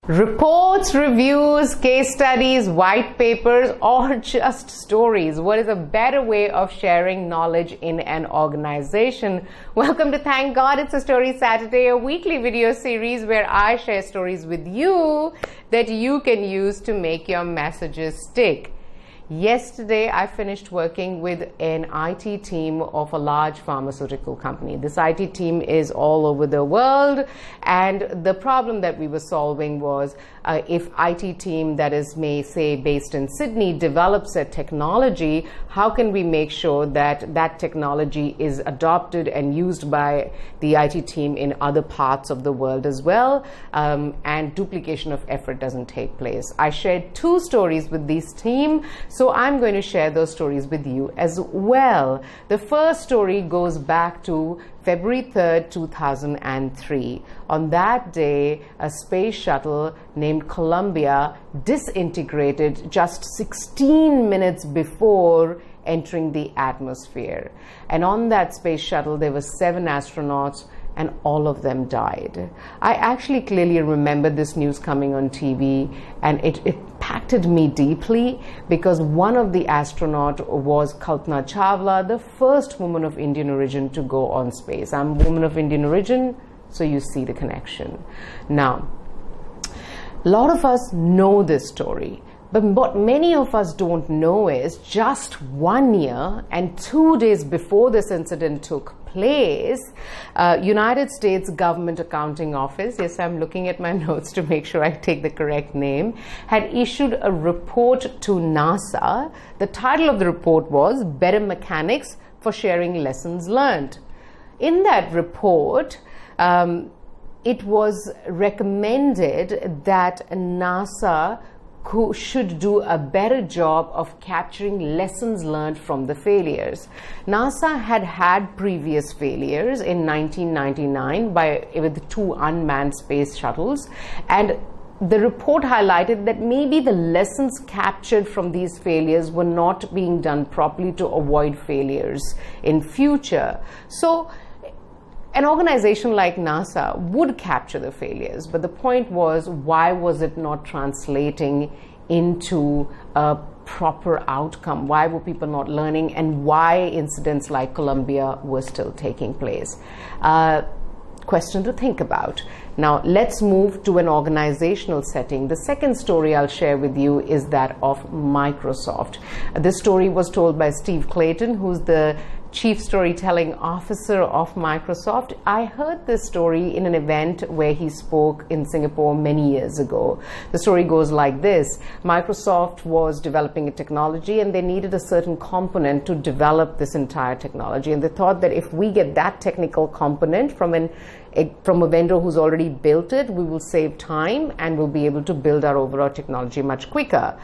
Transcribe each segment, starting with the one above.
Reports, reviews, case studies, white papers, or just stories. What is a better way of sharing knowledge in an organization? Welcome to Thank God It's a Story Saturday, a weekly video series where I share stories with you that you can use to make your messages stick. Yesterday, I finished working with an IT team of a large pharmaceutical company. This IT team is all over the world, and the problem that we were solving was if IT team that is, may say, based in Sydney develops a technology, how can we make sure that that technology is adopted and used by the IT team in other parts of the world as well, and duplication of effort doesn't take place. I shared two stories with this team, so I'm going to share those stories with you as well. The first story goes back to February 3rd, 2003. On that day, a space shuttle named Columbia disintegrated just 16 minutes before entering the atmosphere. And on that space shuttle, there were 7 astronauts, and all of them died. I actually clearly remember this news coming on TV, and it impacted me deeply because one of the astronauts was Kalpana Chawla, the first woman of Indian origin to go on space. I'm a woman of Indian origin, so you see the connection. Now, a lot of us know this story, but what many of us don't know is just 1 year and 2 days before this incident took place, United States Government Accounting Office, yes, I'm looking at my notes to make sure I take the correct name, had issued a report to NASA. The title of the report was Better Mechanics for Sharing Lessons Learned. In that report, it was recommended that NASA should do a better job of capturing lessons learned from the failures. NASA had previous failures in 1999 with 2 unmanned space shuttles, and the report highlighted that maybe the lessons captured from these failures were not being done properly to avoid failures in future. So an organization like NASA would capture the failures, but the point was, why was it not translating into a proper outcome? Why were people not learning, and why incidents like Columbia were still taking place? Question to think about. Now, let's move to an organizational setting. The second story I'll share with you is that of Microsoft. This story was told by Steve Clayton, who's the Chief Storytelling Officer of Microsoft. I heard this story in an event where he spoke in Singapore many years ago. The story goes like this. Microsoft was developing a technology, and they needed a certain component to develop this entire technology. And they thought that if we get that technical component from a vendor who's already built it, we will save time and we'll be able to build our overall technology much quicker.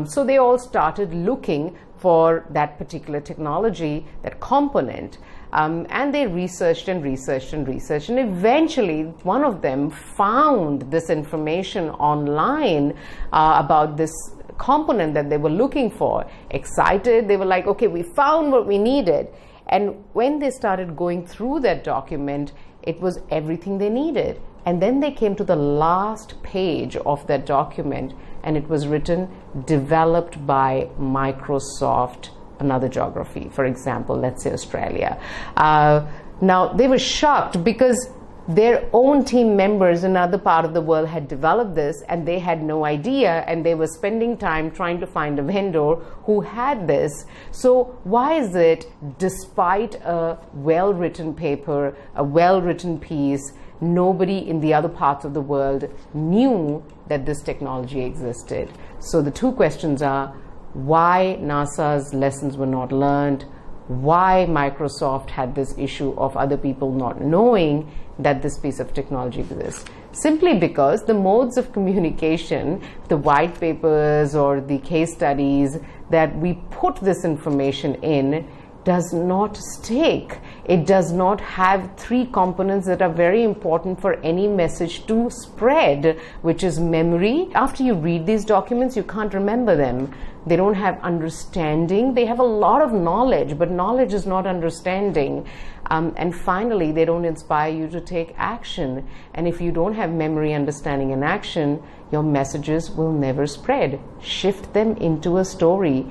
So they all started looking for that particular technology, that component, and they researched and researched and researched, and eventually one of them found this information online about this component that they were looking for. Excited, they were like, okay, we found what we needed. And when they started going through that document, it was everything they needed. And then they came to the last page of that document, and it was written, developed by Microsoft, another geography, for example, let's say Australia. Now, they were shocked because their own team members in another part of the world had developed this, and they had no idea, and they were spending time trying to find a vendor who had this. So why is it, despite a well-written paper, a well-written piece, nobody in the other parts of the world knew that this technology existed? So the two questions are, why NASA's lessons were not learned, why Microsoft had this issue of other people not knowing that this piece of technology exists. Simply because the modes of communication, the white papers or the case studies that we put this information in, does not stick. It does not have three components that are very important for any message to spread, which is memory. After you read these documents, you can't remember them. They don't have understanding. They have a lot of knowledge, but knowledge is not understanding. And finally, they don't inspire you to take action. And if you don't have memory, understanding, and action, your messages will never spread. Shift them into a story.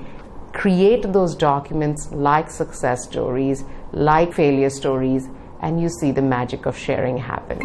Create those documents like success stories, like failure stories, and you see the magic of sharing happen.